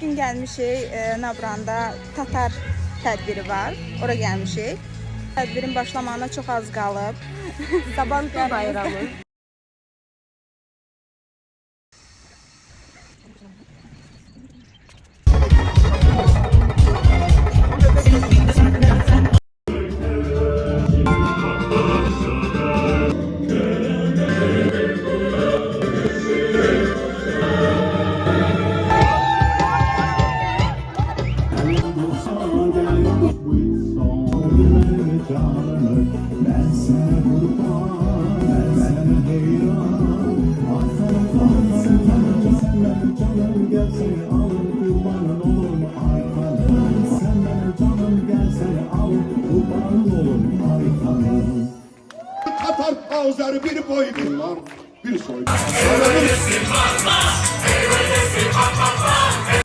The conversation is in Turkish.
Bugün gəlmişik, Nabranda Tatar tədbiri var, ora gəlmişik. Tədbirin başlamağına çox az qalıb. Sabancı bayramı. Tatar pauzları bir boy bunlar, bir soy.